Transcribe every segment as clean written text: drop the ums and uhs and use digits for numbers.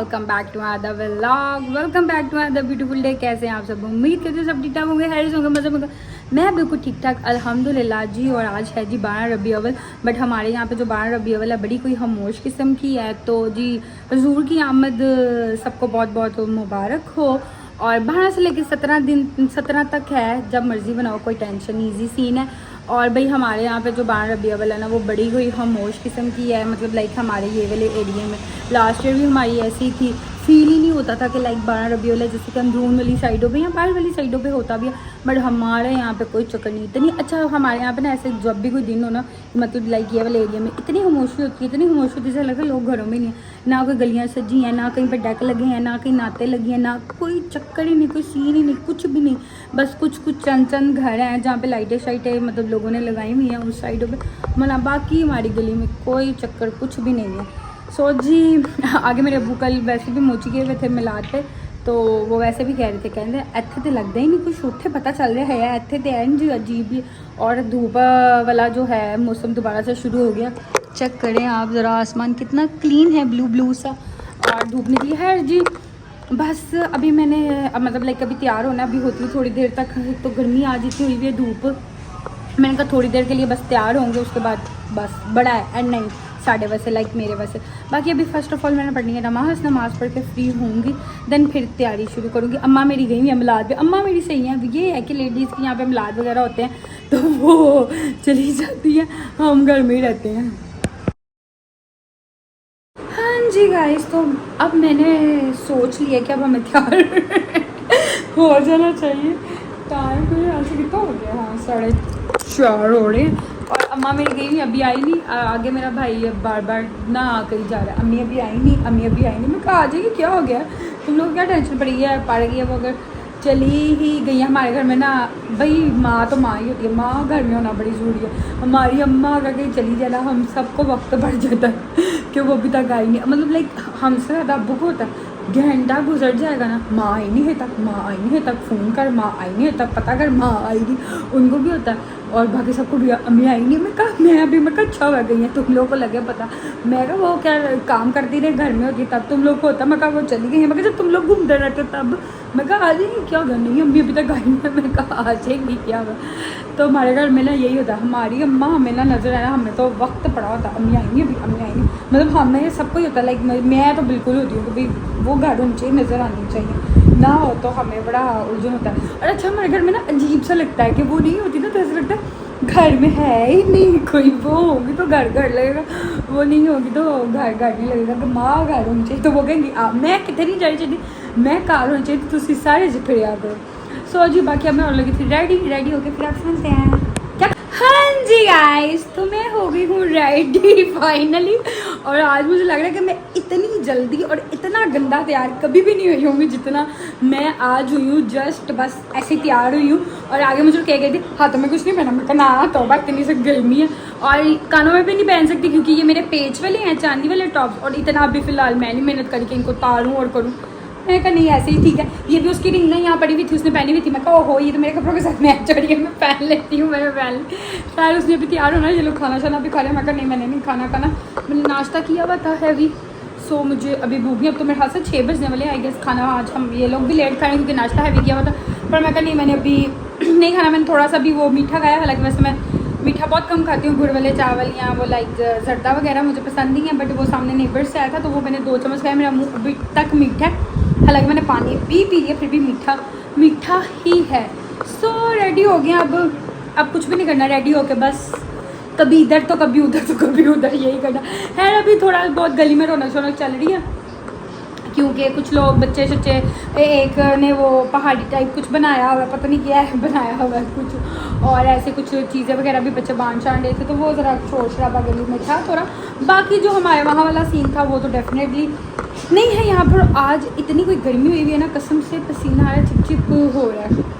Welcome back to other vlog, welcome back to other beautiful day. कैसे हैं आप सब? उम्मीद करते हैं सब ठीक ठाक होंगे, हैरिस होंगे, मज़े में। मैं बिल्कुल ठीक ठाक अल्हम्दुलिल्लाह जी। और आज है जी 12 रबी अव्वल, बट हमारे यहाँ पे जो 12 रबी अव्वल है बड़ी कोई खामोश किस्म की है। तो जी हजूर की आमद सबको बहुत बहुत मुबारक हो। और 12 से लेकर 17 तक है, जब मर्ज़ी बनाओ, कोई टेंशन, ईजी सीन है। और भाई हमारे यहाँ पे जो 12 रबी अव्वल है ना, वो बड़ी कोई खामोश किस्म की है। मतलब लाइक हमारे ये वाले एरिया में लास्ट ईयर भी हमारी ऐसी थी, फील ही नहीं होता था कि लाइक 12 रबी अव्वल है। जैसे कि अंदरून वाली साइडों पे या बाहर वाली साइडों पे होता भी है, बट हमारे यहाँ पे कोई चक्कर नहीं। इतनी अच्छा हमारे यहाँ पे ना, ऐसे जब भी कोई दिन हो ना, मतलब लाइक ये वाले एरिया में इतनी खामोशी होती है, इतनी खामोशी होती है, जैसे लगता है लोग घरों में नहीं है, ना कोई गलियाँ सजी हैं, ना कहीं पर डेक लगे हैं, ना कहीं नाते लगी हैं, ना कोई चक्कर ही नहीं, कोई सीन ही नहीं, कुछ भी नहीं। बस कुछ चंद घर हैं जहाँ पे लाइटें शाइटें मतलब लोगों ने लगाई हुई हैं उस साइडों पे, मतलब बाकी हमारी गली में कोई चक्कर कुछ भी नहीं है। सो जी आगे मेरे अबू कल वैसे भी मोची गए हुए थे मिलाद पे, तो वो वैसे भी कह रहे थे, कहते इत्थे तो लगता ही नहीं कुछ, उत्थे पता चल रहा है इत्थे तो एन जी अजीब ही। और धूप वाला जो है मौसम दोबारा से शुरू हो गया। चेक करें आप ज़रा, आसमान कितना क्लीन है, ब्लू ब्लू सा, और धूप निकली है जी। बस अभी मैंने मतलब लाइक अभी तैयार होना, अभी होती है थोड़ी देर तक, तो गर्मी आज इतनी हुई हुई है, धूप। मैंने कहा थोड़ी देर के लिए बस तैयार होंगे, उसके बाद बस बड़ा है एंड नहीं 8:30 बजे लाइक मेरे वैसे। बाकी अभी फ़र्स्ट ऑफ ऑल मैंने पढ़नी है नमाज़ पढ़ के फ्री होंगी, देन फिर तैयारी शुरू करूँगी। अम्मा मेरी गई हुई है मिलाद पे, अम्मा मेरी सही है। ये है कि लेडीज़ के यहाँ पे मिलाद वगैरह होते हैं तो वो चली जाती हैं, हम घर में ही रहते हैं। हाँ जी गाइस, तो अब मैंने सोच लिया कि अब हमें तैयार हो जाना चाहिए। टाइम तो यहाँ से कितना हो गया? हाँ 4:30 हो रहे हैं। और अम्मा मेरी गई हुई, अभी आई नहीं। आगे मेरा भाई अब बार बार ना आकर ही जा रहा है, अम्मी अभी आई नहीं, अम्मी अभी आई नहीं। मैं कहा आ जाएगी, क्या हो गया, तुम लोग क्या टेंशन पड़ी है, पड़ गई है वो। अगर चली ही गई है हमारे घर में ना, भाई माँ तो माँ ही होती है, माँ घर में होना बड़ी ज़रूरी है। हमारी अम्मा अगर कहीं चली जाए ना, हम सबको वक्त पड़ जाता है कि वो अभी तक आई नहीं। मतलब लाइक हमसे ज़्यादा अब्बू को होता है, घंटा गुजर जाएगा ना, माँ आई नहीं है तक, माँ आई नहीं है तक, फ़ोन कर, माँ आई नहीं है तक, पता कर माँ आएगी। उनको भी होता है, और बाकी सबको भी अम्मी आई नहीं। मैं कहा मैं अभी, मैं कहा अच्छा हो गई है, तुम लोगों को लगे पता। मैं कहा वो क्या काम करती रहे घर में होती तब तुम लोग को होता। मैं कहा वो चली गई है, मैं कहा जब तुम लोग घूमते रहते तब। मैं कहा आ जाएगी, क्या होगा, नहीं अम्मी अभी तक आई नहीं। मैं कहा आ जाएगी, क्या होगा। तो हमारे घर में ना यही होता है, हमारी अम्मा हमें ना नजर आया, हमें तो वक्त पड़ा होता, अम्मी आई नहीं, अभी अम्मी आई नहीं। मतलब हमें सबको ही होता है, लाइक मैं तो बिल्कुल होती हूँ कि भाई वो घर होनी चाहिए, नज़र आनी चाहिए, ना हो तो हमें बड़ा उलझन होता है। और अच्छा हमारे घर में ना अजीब सा लगता है कि वो नहीं होती ना, तो ऐसा लगता है घर में है ही नहीं कोई, वो होगी तो घर लगेगा, वो नहीं होगी तो घर नहीं लगेगा। कि माँ घर होनी चाहिए, तो वो कहेंगी मैं कितने नहीं जानी चाहिए, मैं कार होनी चाहिए, तो तुम सारे फिर याद करो। सो जी बाकी अब मैं और लगी थी रेडी होके फिर आप सुनते हैं क्या। हाँ जी गाइस, तो मैं हो गई हूँ रेडी फाइनली। और आज मुझे लग रहा है कि मैं इतनी जल्दी और इतना गंदा तैयार कभी भी नहीं हुई होंगी जितना मैं आज हुई हूँ। जस्ट बस ऐसे तैयार हुई हूँ, और आगे मुझे कह गई थी हाथों में कुछ नहीं पहना। मैं ना तौबा, इतनी से गर्मी है, और कानों में भी नहीं पहन सकती क्योंकि ये मेरे पेच वाले हैं, चांदी वाले टॉप्स, और इतना अभी फ़िलहाल मैं नहीं मेहनत करके इनको तारूँ और करूँ। मैं कहा नहीं ऐसे ही ठीक है। ये भी उसकी रिंग ना यहाँ पड़ी हुई थी, उसने पहनी हुई थी। मैं कहा ओहो ये तो मेरे कपड़ों के साथ मैच हो रही है, मैं पहन लेती हूँ, मैंने पहन ली। खैर उसने भी तैयार होना, ये लोग खाना शाना भी खा रहे हैं। मैं कहा नहीं मैंने नहीं खाना, मैंने नाश्ता किया हुआ था हैवी। सो मुझे अभी भूख नहीं, अब तो मेरे हाथ से 6 बजने वाले आई गेस। खाना आज हम ये लोग भी लेट खाएंगे क्योंकि नाश्ता हैवी किया हुआ था। पर मैं कहा नहीं मैंने अभी नहीं खाना। मैंने थोड़ा सा भी वो मीठा खाया, हालांकि वैसे मैं मीठा बहुत कम खाती हूँ, गुड़ वाले चावल या वो लाइक जर्दा वगैरह मुझे पसंद नहीं है। बट वो सामने नेबर से आया था तो वो मैंने 2 चम्मच खाया, मेरा मुँह अभी तक मीठा है। हालांकि मैंने पानी भी पी लिया, फिर भी मीठा ही है। सो रेडी हो गया, अब कुछ भी नहीं करना, रेडी होके बस कभी इधर तो कभी उधर तो कभी उधर, यही करना है। अभी थोड़ा बहुत गली में रौनक शौनक चल रही है क्योंकि कुछ लोग बच्चे सच्चे, एक ने वो पहाड़ी टाइप कुछ बनाया हुआ है, पता नहीं क्या है बनाया हुआ है कुछ, और ऐसे कुछ चीज़ें वगैरह भी बच्चे बांध छान रहे थे, तो वो ज़रा शोर शराबा गली में था थोड़ा। बाकी जो हमारे वहाँ वाला सीन था वो तो डेफिनेटली नहीं है यहाँ पर। आज इतनी कोई गर्मी हुई है ना, कसम से पसीना आ रहा है, चिप हो रहा है।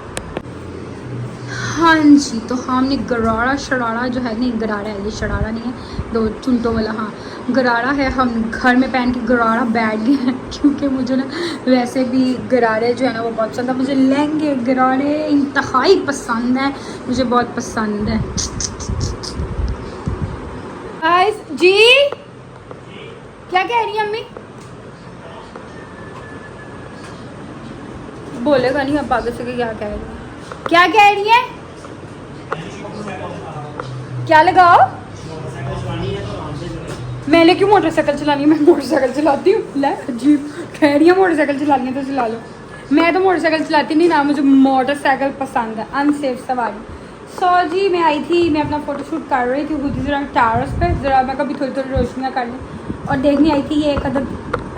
हाँ जी, तो हमने गरारा शरारा जो है, नहीं गरारा है ये, शरारा नहीं है, 2 चुनटों वाला, हाँ गरारा है। हम घर में पहन के गरारा बैठ गए हैं क्योंकि मुझे ना वैसे भी गरारे जो है ना वो बहुत पसंद है। मुझे लहंगे गरारे इंतहाई पसंद है, मुझे बहुत पसंद है। जी क्या कह रही है अम्मी? बोलेगा नहीं अब आगे से कि क्या कह रही है, क्या कह रही है, क्या लगाओ। मैंने क्यों मोटरसाइकिल चलानी है, मैं मोटरसाइकिल चलाती हूँ। ले अजीब कह रही है मोटरसाइकिल चलानी है तो चला लो। मैं तो मोटरसाइकिल चलाती नहीं ना, मुझे मोटरसाइकिल पसंद है, अनसेफ सवारी। सो जी मैं आई थी, मैं अपना फ़ोटोशूट कर रही थी खुद ही ज़रा टावर्स पे, ज़रा मैं कभी थोड़ी थोड़ी रोशनियाँ कर लूँ, और देखने आई थी ये एक अदर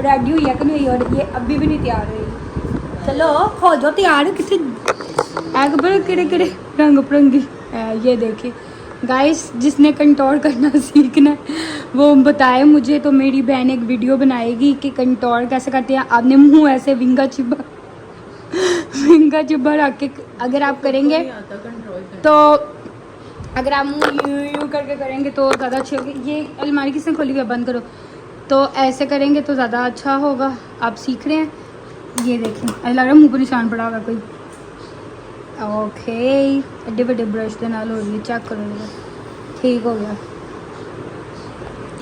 रेडी हुई है कि नहीं हुई, और ये अभी भी नहीं तैयार हुई। चलो हो जाओ तैयार, कितने एग पर किड़े किड़े रंग बिरंगी। ये देखिए गाइस, जिसने कंटोर करना सीखना है वो बताए मुझे, तो मेरी बहन एक वीडियो बनाएगी कि कंटोर कैसे करते हैं। आपने मुंह ऐसे विंगा चिब्बा रख के अगर आप करेंगे तो, अगर आप मुंह यूं करके करेंगे तो ज़्यादा अच्छी होगी। ये अलमारी किसने खोली हुई है, बंद करो। तो ऐसे करेंगे तो ज़्यादा अच्छा होगा। आप सीख रहे हैं, ये देखें ऐसा लग रहा है मुँह पर निशान पड़ा होगा कोई। ओके एड्डे बड़े ब्रश के नाल हो रही है, चेक करो जरा, ठीक हो गया।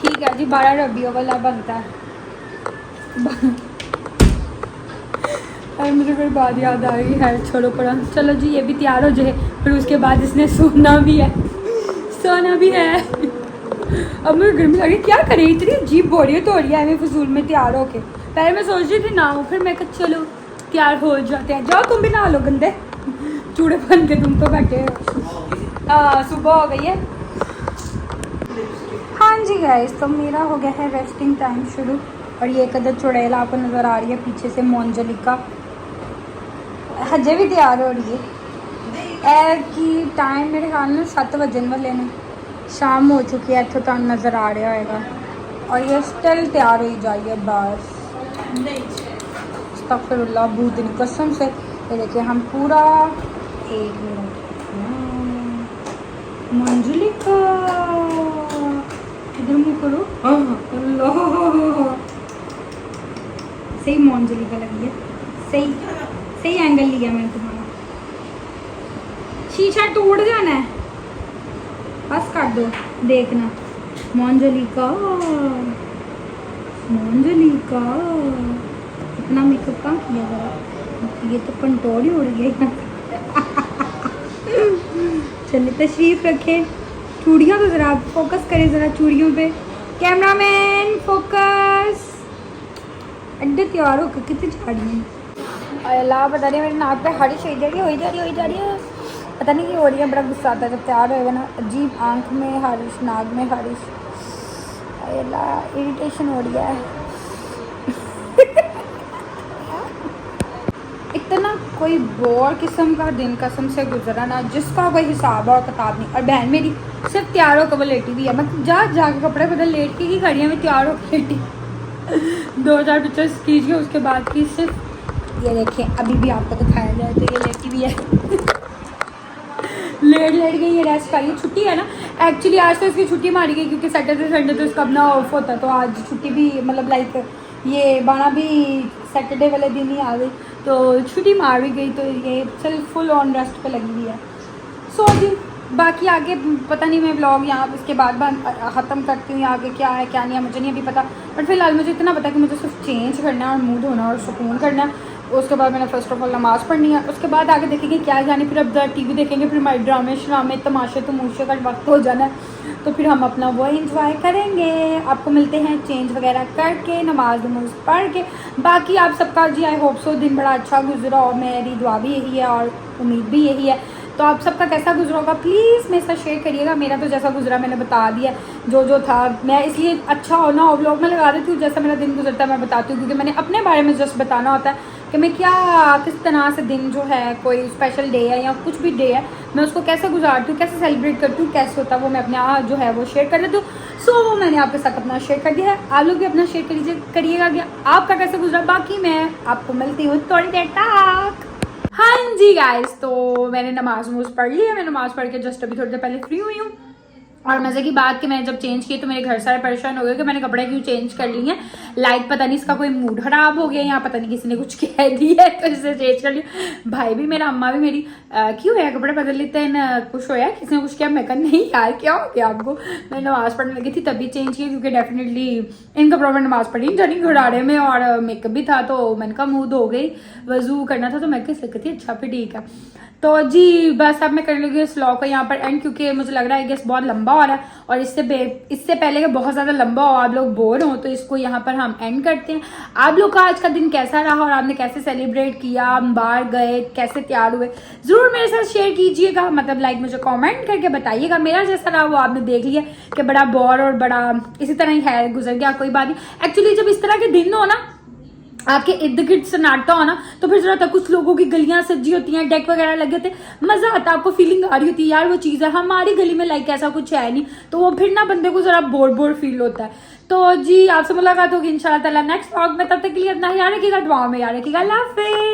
ठीक है जी, 12 रबियों वाला बनता है। और मुझे कोई बात याद आ रही है, छोड़ो पड़ा। चलो जी ये भी तैयार हो जाए, फिर उसके बाद इसने सोना भी है, सोना भी है। अब मुझे गर्मी लगी, क्या करें, इतनी अजीब बोरियत हो रही है हमें फजूल में तैयार होके। पहले मैं सोच रही थी ना हो, फिर मैं कहा चलो तैयार हो जाते हैं। जाओ तुम भी नहा लो गंदे चूड़े बन के, तुम तो बैठे हो। हाँ सुबह हो गई है। हाँ जी गाइस, तो मेरा हो गया है रेस्टिंग टाइम शुरू, और ये कदर चुड़ैल आपको नज़र आ रही है पीछे से, मोंजलिका हजे भी तैयार हो रही है। कि टाइम मेरे ख्याल में 7 बजन वाले ने, शाम हो चुकी है, इतना तो नज़र आ रहा होगा, और ये स्टिल तैयार हो जाइए बस। अस्तगफिरुल्लाह बहुत दिन कसम से। ये देखिए हम पूरा 1 मिनट मंजुलिका इधर मुँह करो, अल्लाह सही मंजुलिका लगी है, सही एंगल लिया मैंने तुम्हारा। शीशा टूट जाना है, बस कर दो, देखना मंजुलिका इतना मेकअप कहाँ किया जरा, ये तो कंट्रोल ही हो रही है। चलिए तशरीफ रखें, चूड़ियाँ तो ज़रा फोकस करें, ज़रा चूड़ियों पे, कैमरामैन फोकस। अड्डे तैयार होकर कितनी झाड़ी है, अल्लाह पता नहीं मेरे नाक पे हारिश हो जा रही है, पता नहीं क्या हो रही है। बड़ा गुस्सा आता है जब तैयार होएगा ना, अजीब आँख में हारिश, नाक में हारिश, अल्लाह इरिटेशन हो रही है। इतना कोई बोर किस्म का दिन कसम से गुजरा ना, जिसका कोई हिसाब और किताब नहीं। और बहन मेरी सिर्फ तैयार होकर वो लेटी हुई है, मैं जा के कपड़े बदल लेट के ही खड़ी है, मैं तैयार होकर लेटी 2000 पिक्चर्स कीजिए उसके बाद की। सिर्फ ये देखें अभी भी आपको दिखाया जाए तो ये लेटी हुई है। लेट गई, ये रेस्ट करी, छुट्टी है ना एक्चुअली, आज तो इसकी छुट्टी मारी गई क्योंकि सैटरडे संडे तो इसका अपना ऑफ होता है, तो आज छुट्टी भी मतलब लाइक ये बाना भी सैटरडे वाले दिन ही आ गई, तो छुट्टी मारी गई, तो ये चल फुल ऑन रेस्ट पे लगी हुई है। सो जी बाकी आगे पता नहीं, मैं व्लॉग यहाँ इसके बाद ख़त्म करती हूँ, आगे क्या है क्या नहीं है मुझे नहीं अभी पता, बट फिलहाल मुझे इतना पता है कि मुझे सिर्फ चेंज करना है और मूड होना और सुकून करना है। उसके बाद मैंने फ़र्स्ट ऑफ ऑल नमाज़ पढ़नी है, उसके बाद आगे देखेंगे क्या जाने, फिर अब टीवी देखेंगे, फिर हमारे ड्रामे श्रामे तमाशे तमूशे का वक्त हो जाना है, तो फिर हम अपना वो इंजॉय करेंगे। आपको मिलते हैं चेंज वगैरह करके, नमाज नमाज पढ़ के। बाकी आप सबका जी आई होप सो दिन बड़ा अच्छा गुजरा, और मेरी दुआ भी यही है और उम्मीद भी यही है। तो आप सबका कैसा गुजरा होगा प्लीज़ मेरे साथ शेयर करिएगा। मेरा तो जैसा गुजरा मैंने बता दिया, जो था। मैं इसलिए अच्छा हो ना और व्लॉग में लगा देती हूँ, जैसा मेरा दिन गुजरता है मैं बताती हूँ, क्योंकि मैंने अपने बारे में जस्ट बताना होता है कि मैं क्या किस तरह से दिन जो है, कोई स्पेशल डे है या कुछ भी डे है, मैं उसको कैसे गुजारती हूँ, कैसे सेलिब्रेट करती हूँ, कैसे होता है वो मैं अपने जो है वो शेयर कर देती हूँ। सो वो मैंने आपके साथ अपना शेयर कर दिया है, आप लोग भी अपना शेयर करिएगा कि आपका कैसे गुजरा। बाकी मैं आपको मिलती हूँ थोड़ी देर तक। हाँ जी गाइस, तो मैंने नमाज वमाज पढ़ ली है, मैं नमाज़ पढ़ के जस्ट अभी थोड़ी देर पहले फ्री हुई हूँ, और मज़े की बात कि मैंने जब चेंज की तो मेरे घर सारे परेशान हो गए कि मैंने कपड़े क्यों चेंज कर लिए हैं, लाइक पता नहीं इसका कोई मूड खराब हो गया, यहाँ पता नहीं किसी ने कुछ कह दिया है तो इससे चेंज कर लिया। भाई भी मेरा, अम्मा भी मेरी, क्यों है कपड़े बदल लेते हैं ना, कुछ होया किसी ने कुछ किया? मैं कहा नहीं यार क्या हो गया आपको, मैं नमाज़ पढ़ने लगी थी तभी चेंज किया, क्योंकि डेफिनेटली इन कपड़ों में नमाज़ पढ़ी जानी घुड़ाड़े में, और मेकअप भी था तो मैंने कहा मुँह धो गई, वजू करना था तो मैं किस लिखी थी, अच्छा फिर ठीक है। तो जी बस अब मैं करने लगी इस व्लॉग को यहाँ पर एंड, क्योंकि मुझे लग रहा है कि बहुत लंबा हो रहा है और इससे पहले कि बहुत ज़्यादा लंबा हो आप लोग बोर हो, तो इसको यहाँ पर हम एंड करते हैं। आप लोग का आज का दिन कैसा रहा और आपने कैसे सेलिब्रेट किया, हम बाहर गए, कैसे तैयार हुए, ज़रूर मेरे साथ शेयर कीजिएगा, मतलब लाइक मुझे कॉमेंट करके बताइएगा। मेरा जैसा रहा वो आपने देख लिया कि बड़ा बोर और बड़ा इसी तरह ही है, गुजर गया, कोई बात नहीं। एक्चुअली जब इस तरह के दिन हो ना, आपके इर्द गिर्द सन्नाटा हो ना, तो फिर जरा था कुछ लोगों की गलियां सजी होती हैं, डेक वगैरह लगे होते हैं, मजा आता है, आपको फीलिंग आ रही होती है यार वो चीज़ है। हमारी गली में लाइक ऐसा कुछ है नहीं, तो वो फिर ना बंदे को जरा बोर बोर फील होता है। तो जी आपसे मुलाकात होगी इंशाल्लाह ताला नेक्स्ट व्लॉग में, तब तक के लिए अपना ख्याल रखिएगा, दुआ में याद रखिएगा, अल्लाह हाफिज़।